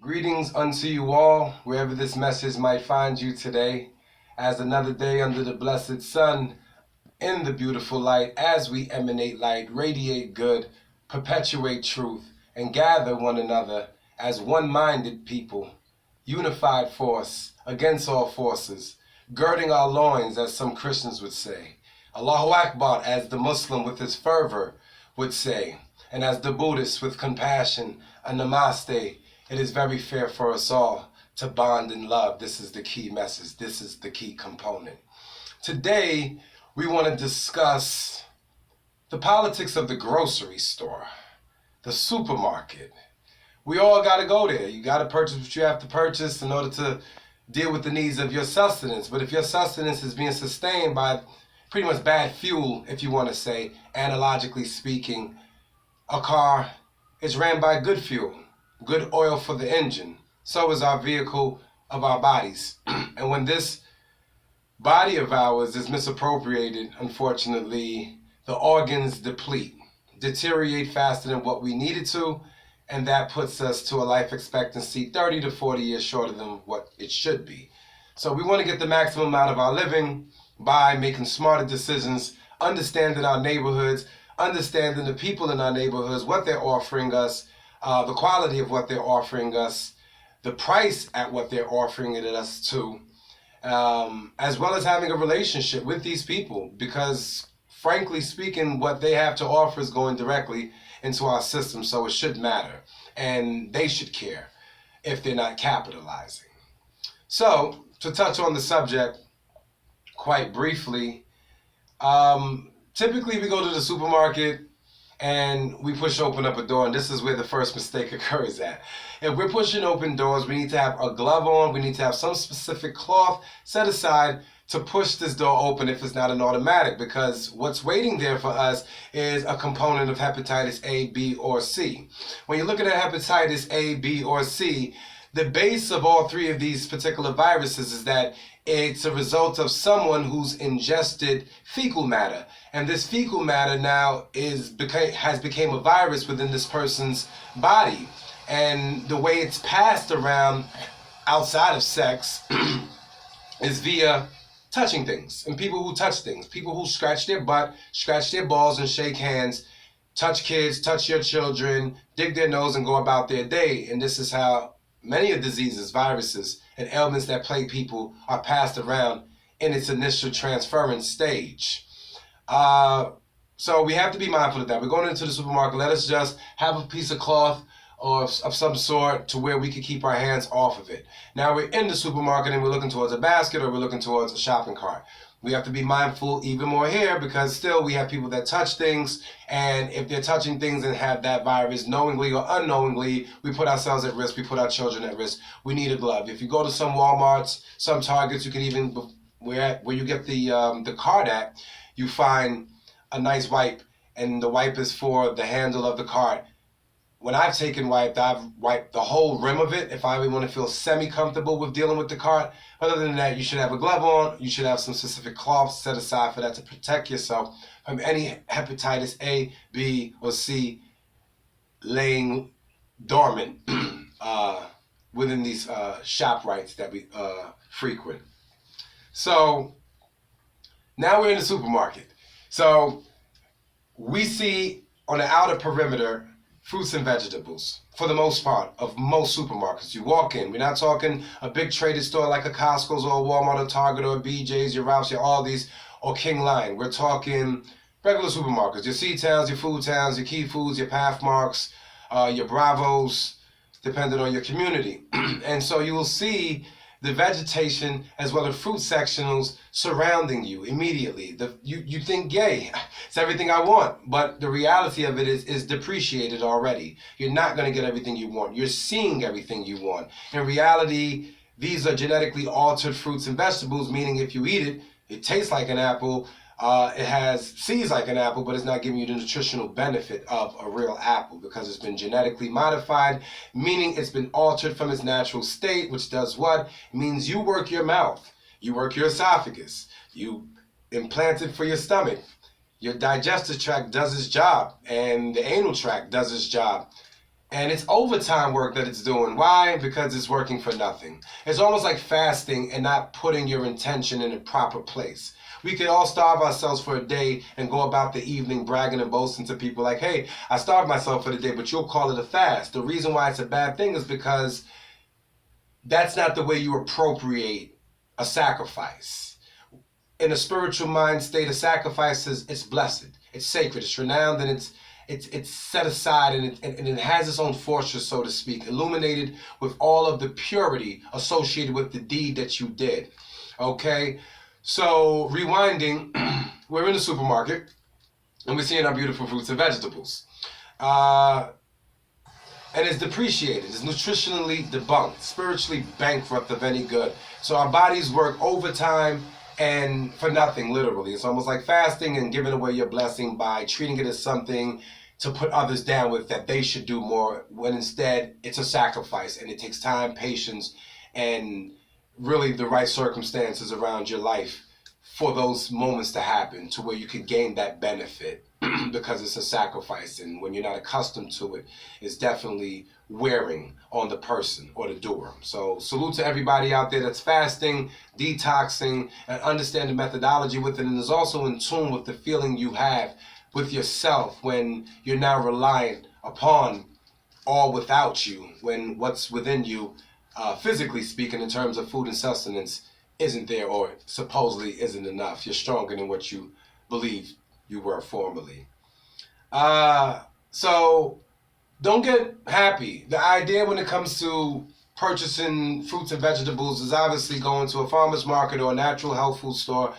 Greetings unto you all, wherever this message might find you today, as another day under the blessed sun, in the beautiful light, as we emanate light, radiate good, perpetuate truth, and gather one another as one-minded people, unified force against all forces, girding our loins, as some Christians would say, Allahu Akbar, as the Muslim with his fervor would say, and as the Buddhist with compassion, a namaste. It is very fair for us all to bond in love. This is the key message. This is the key component. Today, we want to discuss the politics of the grocery store, the supermarket. We all got to go there. You got to purchase what you have to purchase in order to deal with the needs of your sustenance. But if your sustenance is being sustained by pretty much bad fuel, if you want to say, analogically speaking, a car is ran by good fuel, good oil for the engine. So is our vehicle of our bodies. And when this body of ours is misappropriated, unfortunately, the organs deteriorate faster than what we needed to, and that puts us to a life expectancy 30 to 40 years shorter than what it should be. So we want to get the maximum out of our living by making smarter decisions, understanding our neighborhoods, understanding the people in our neighborhoods, what they're offering us, the quality of what they're offering us, the price at what they're offering it us to, as well as having a relationship with these people, because frankly speaking, what they have to offer is going directly into our system, so it should matter, and they should care if they're not capitalizing. So, to touch on the subject quite briefly, typically we go to the supermarket and we push open up a door, and this is where the first mistake occurs at. If we're pushing open doors, we need to have a glove on, we need to have some specific cloth set aside to push this door open if it's not an automatic, because what's waiting there for us is a component of hepatitis A, B, or C. When you're looking at hepatitis A, B, or C, the base of all three of these particular viruses is that it's a result of someone who's ingested fecal matter. And this fecal matter now has become a virus within this person's body. And the way it's passed around outside of sex is via touching things. And people who touch things, people who scratch their butt, scratch their balls and shake hands, touch kids, touch your children, dig their nose and go about their day. And this is how many of diseases, viruses, and ailments that plague people are passed around in its initial transference stage. So we have to be mindful of that. We're going into the supermarket. Let us just have a piece of cloth or of some sort to where we can keep our hands off of it. Now we're in the supermarket and we're looking towards a basket or we're looking towards a shopping cart. We have to be mindful even more here, because still we have people that touch things, and if they're touching things and have that virus knowingly or unknowingly, we put ourselves at risk, we put our children at risk. We need a glove. If you go to some Walmarts, some Targets, you can even, where you get the card at, you find a nice wipe, and the wipe is for the handle of the cart. When I've taken wipe, I've wiped the whole rim of it if I really want to feel semi-comfortable with dealing with the cart. Other than that, you should have a glove on. You should have some specific cloths set aside for that to protect yourself from any hepatitis A, B, or C laying dormant within these shop rights that we frequent. So now we're in the supermarket. So we see on the outer perimeter fruits and vegetables, for the most part, of most supermarkets. You walk in, we're not talking a big traded store like a Costco's or a Walmart or Target or a BJ's, your Ralph's, your Aldi's, or King Lion. We're talking regular supermarkets, your C-Towns, your Food Towns, your Key Foods, your Pathmarks, your Bravos, depending on your community. And so you will see the vegetation as well as fruit sectionals surrounding you immediately. You think, yay, it's everything I want. But the reality of it is depreciated already. You're not going to get everything you want. You're seeing everything you want. In reality, these are genetically altered fruits and vegetables, meaning if you eat it, it tastes like an apple. It has seeds like an apple, but it's not giving you the nutritional benefit of a real apple because it's been genetically modified, meaning it's been altered from its natural state, which does what? It means you work your mouth, you work your esophagus, you implant it for your stomach. Your digestive tract does its job, and the anal tract does its job. And it's overtime work that it's doing. Why? Because it's working for nothing. It's almost like fasting and not putting your intention in a proper place. We could all starve ourselves for a day and go about the evening bragging and boasting to people like, hey, I starved myself for the day, but you'll call it a fast. The reason why it's a bad thing is because that's not the way you appropriate a sacrifice. In a spiritual mind state, a sacrifice is it's blessed, it's sacred, it's renowned, and it's set aside, and it has its own fortress, so to speak, illuminated with all of the purity associated with the deed that you did. Okay? So, rewinding, we're in the supermarket, and we're seeing our beautiful fruits and vegetables. And it's depreciated, it's nutritionally debunked, spiritually bankrupt of any good. So our bodies work overtime and for nothing, literally. It's almost like fasting and giving away your blessing by treating it as something to put others down with, that they should do more, when instead it's a sacrifice, and it takes time, patience, and really the right circumstances around your life for those moments to happen to where you can gain that benefit because it's a sacrifice, and when you're not accustomed to it, it's definitely wearing on the person or the doer. So salute to everybody out there that's fasting, detoxing, and understand the methodology with it, and is also in tune with the feeling you have with yourself when you're now reliant upon all without you, when what's within you, physically speaking, in terms of food and sustenance, isn't there, or supposedly isn't enough. You're stronger than what you believe you were formerly. So don't get happy. The idea when it comes to purchasing fruits and vegetables is obviously going to a farmer's market or a natural health food store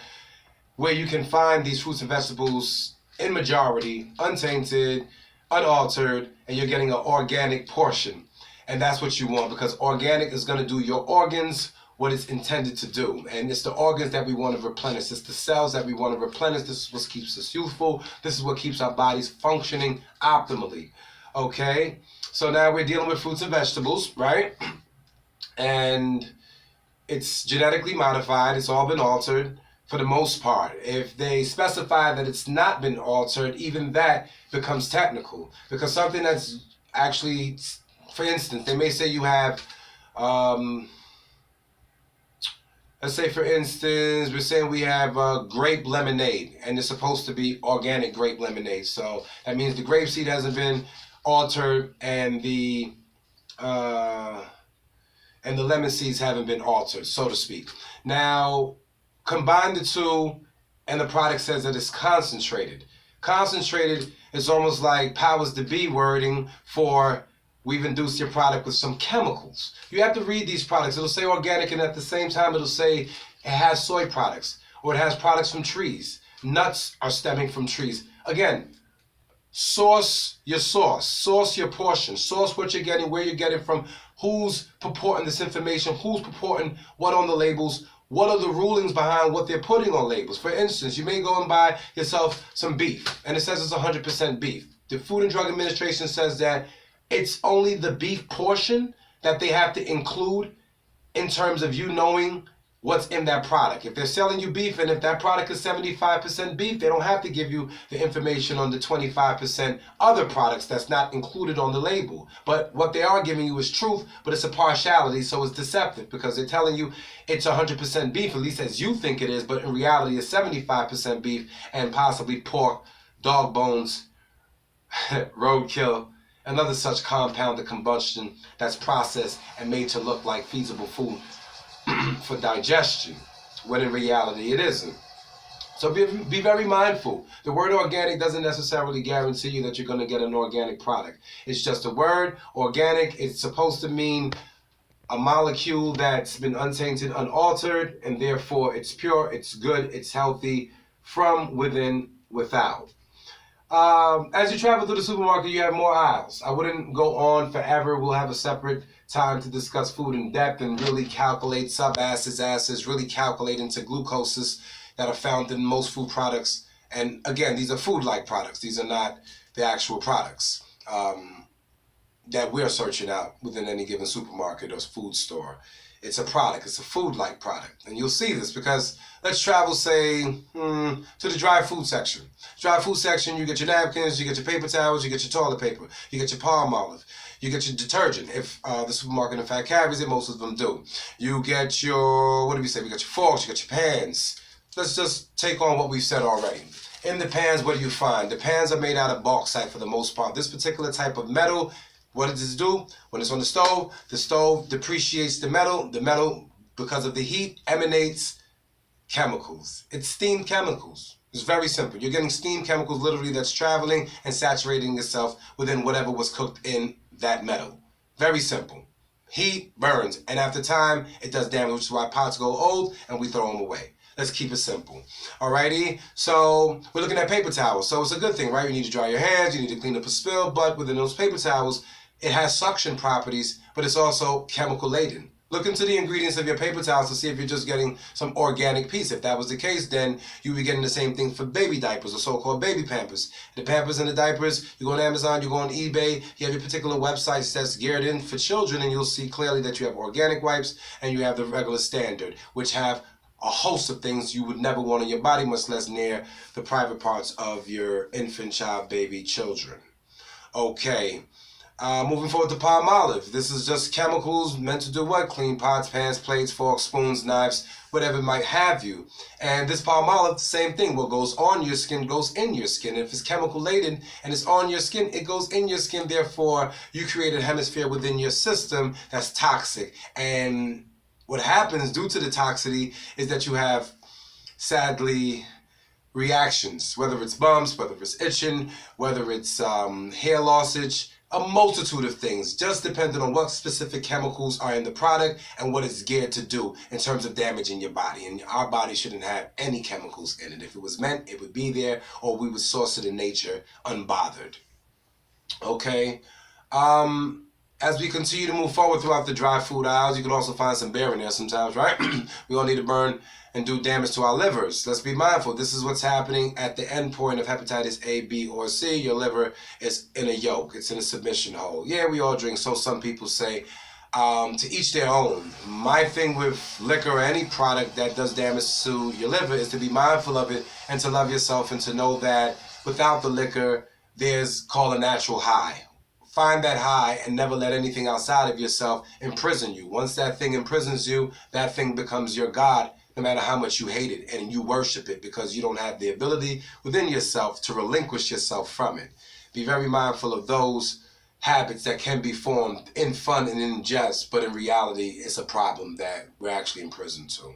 where you can find these fruits and vegetables in majority, untainted, unaltered, and you're getting an organic portion. And that's what you want, because organic is going to do your organs what it's intended to do. And it's the organs that we want to replenish. It's the cells that we want to replenish. This is what keeps us youthful. This is what keeps our bodies functioning optimally. Okay? So now we're dealing with fruits and vegetables, right? And it's genetically modified. It's all been altered for the most part. If they specify that it's not been altered, even that becomes technical. Because something that's actually, for instance, they may say you have, let's say, for instance, we're saying we have grape lemonade, and it's supposed to be organic grape lemonade. So that means the grape seed hasn't been altered, and the lemon seeds haven't been altered, so to speak. Now, combine the two, and the product says that it's concentrated. Concentrated is almost like powers to be wording for we've induced your product with some chemicals. You have to read these products. It'll say organic, and at the same time it'll say it has soy products, or it has products from trees. Nuts are stemming from trees. Again, source your source, source your portion, source what you're getting, where you're getting from, who's purporting this information, who's purporting what on the labels, what are the rulings behind what they're putting on labels. For instance, you may go and buy yourself some beef, and it says it's 100% beef. The Food and Drug Administration says that it's only the beef portion that they have to include in terms of you knowing what's in that product. If they're selling you beef, and if that product is 75% beef, they don't have to give you the information on the 25% other products that's not included on the label. But what they are giving you is truth, but it's a partiality, so it's deceptive, because they're telling you it's 100% beef, at least as you think it is, but in reality it's 75% beef and possibly pork, dog bones, roadkill, another such compounded combustion that's processed and made to look like feasible food for digestion, when in reality it isn't. So be very mindful. The word organic doesn't necessarily guarantee you that you're going to get an organic product. It's just a word. Organic, it's supposed to mean a molecule that's been untainted, unaltered, and therefore it's pure, it's good, it's healthy from within, without. As you travel through the supermarket, you have more aisles. I wouldn't go on forever. We'll have a separate time to discuss food in depth and really calculate acids, really calculate into glucoses that are found in most food products. And again, these are food-like products. These are not the actual products. that we're searching out within any given supermarket or food store. It's a product. It's a food-like product. And you'll see this because let's travel, say, to the dry food section. Dry food section, you get your napkins, you get your paper towels, you get your toilet paper, you get your Palmolive, you get your detergent, if the supermarket in fact carries it, most of them do. You get your, what do we say, we got your forks, you got your pans. Let's just take on what we've said already. In the pans, what do you find? The pans are made out of bauxite for the most part. This particular type of metal, what does it do? When it's on the stove depreciates the metal. The metal, because of the heat, emanates chemicals. It's steam chemicals. It's very simple. You're getting steam chemicals literally that's traveling and saturating itself within whatever was cooked in that metal. Very simple. Heat burns, and after time, it does damage, which is why pots go old and we throw them away. Let's keep it simple. Alrighty, so we're looking at paper towels. So it's a good thing, right? You need to dry your hands, you need to clean up a spill, but within those paper towels, it has suction properties, but it's also chemical laden. Look into the ingredients of your paper towels to see if you're just getting some organic piece. If that was the case, then you would be getting the same thing for baby diapers or so-called baby Pampers. The Pampers and the diapers, you go on Amazon, you go on eBay, you have your particular websites that's geared in for children, and you'll see clearly that you have organic wipes and you have the regular standard, which have a host of things you would never want on your body, much less near the private parts of your infant, child, baby, children. Okay. Moving forward to Palmolive. This is just chemicals meant to do what? Clean pots, pans, plates, forks, spoons, knives, whatever it might have you. And this Palmolive, same thing. What goes on your skin goes in your skin. If it's chemical laden and it's on your skin, it goes in your skin. Therefore, you create a hemisphere within your system that's toxic. And what happens due to the toxicity is that you have, sadly, reactions, whether it's bumps, whether it's itching, whether it's hair lossage, a multitude of things, just depending on what specific chemicals are in the product and what it's geared to do in terms of damaging your body. And our body shouldn't have any chemicals in it. If it was meant, it would be there, or we would source it in nature unbothered. Okay? As we continue to move forward throughout the dry food aisles, you can also find some beer in there sometimes, right? We all need to burn and do damage to our livers. Let's be mindful. This is what's happening at the end point of hepatitis A, B, or C. Your liver is in a yoke. It's in a submission hole. Yeah, we all drink, so some people say, to each their own. My thing with liquor or any product that does damage to your liver is to be mindful of it and to love yourself and to know that without the liquor, there's called a natural high. Find that high and never let anything outside of yourself imprison you. Once that thing imprisons you, that thing becomes your God, no matter how much you hate it, and you worship it because you don't have the ability within yourself to relinquish yourself from it. Be very mindful of those habits that can be formed in fun and in jest, but in reality, it's a problem that we're actually imprisoned to.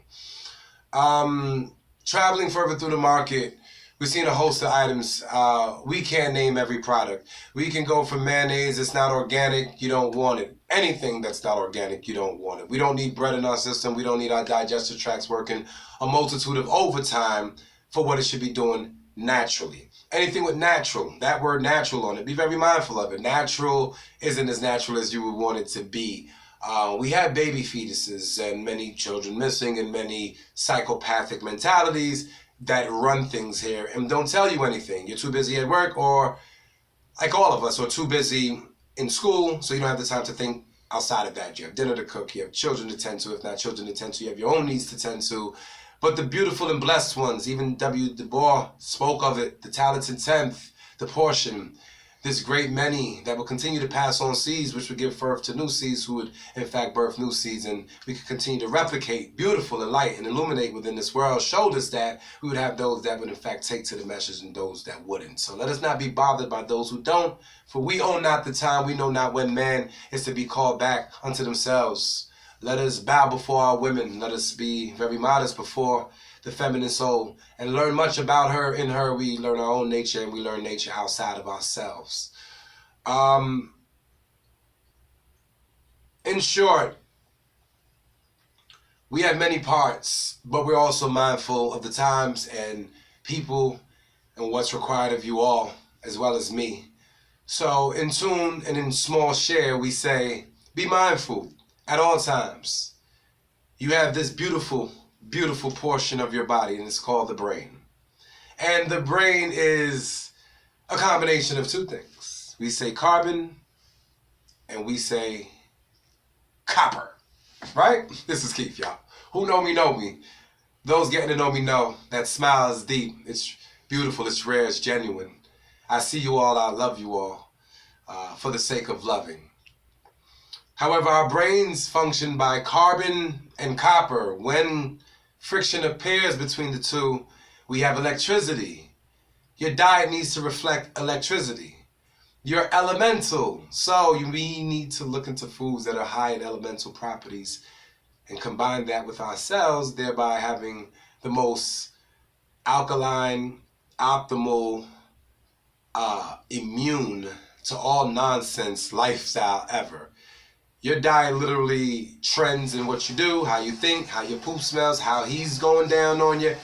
Traveling further through the market, we've seen a host of items. We can't name every product. We can go from mayonnaise, it's not organic, you don't want it. Anything that's not organic, you don't want it. We don't need bread in our system. We don't need our digestive tracts working a multitude of overtime for what it should be doing naturally. Anything with natural, that word natural on it, be very mindful of it. Natural isn't as natural as you would want it to be. We have baby fetuses and many children missing and many psychopathic mentalities that run things here and don't tell you anything. You're too busy at work, or like all of us are too busy in school, so you don't have the time to think outside of that. You have dinner to cook, you have children to tend to, if not children to tend to, you have your own needs to tend to. But the beautiful and blessed ones, even W. Du Bois spoke of it, the talented tenth, the portion, this great many that will continue to pass on seeds, which would give birth to new seeds who would in fact birth new seeds, and we could continue to replicate beautiful and light and illuminate within this world, showed us that we would have those that would in fact take to the message and those that wouldn't. So let us not be bothered by those who don't, for we own not the time, we know not when man is to be called back unto themselves. Let us bow before our women, let us be very modest before the feminine soul, and learn much about her. In her, we learn our own nature, and we learn nature outside of ourselves. In short, we have many parts, but we're also mindful of the times and people and what's required of you all, as well as me. So in tune and in small share, we say, be mindful at all times. You have this beautiful portion of your body, and it's called the brain. And the brain is a combination of two things. We say carbon and we say copper, right? This is Keith, y'all. Who know me, know me. Those getting to know me know that smile is deep. It's beautiful, it's rare, it's genuine. I see you all, I love you all, for the sake of loving. However, our brains function by carbon and copper. When friction appears between the two, we have electricity. Your diet needs to reflect electricity. You're elemental, so we need to look into foods that are high in elemental properties and combine that with our cells, thereby having the most alkaline, optimal, immune to all nonsense lifestyle ever. Your diet literally trends in what you do, how you think, how your poop smells, how he's going down on you,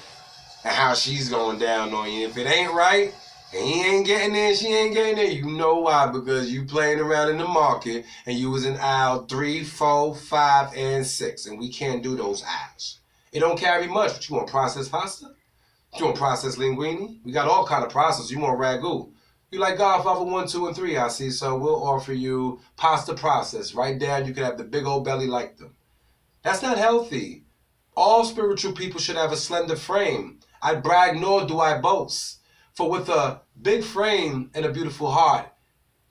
and how she's going down on you. If it ain't right, and he ain't getting there, she ain't getting there, you know why, because you playing around in the market and you was in aisle 3, 4, 5, and 6, and we can't do those aisles. It don't carry much, but you want processed pasta? You want processed linguine? We got all kind of processed. You want ragu? You like Godfather 1, 2, and 3, I see, so we'll offer you pasta process. Right there, you can have the big old belly like them. That's not healthy. All spiritual people should have a slender frame. I brag nor do I boast. For with a big frame and a beautiful heart,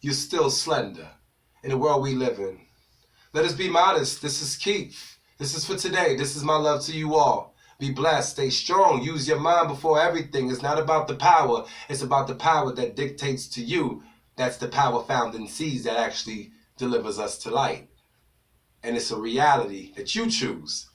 you're still slender in the world we live in. Let us be modest. This is Keith. This is for today. This is my love to you all. Be blessed. Stay strong. Use your mind before everything. It's not about the power. It's about the power that dictates to you. That's the power found in seeds that actually delivers us to light. And it's a reality that you choose.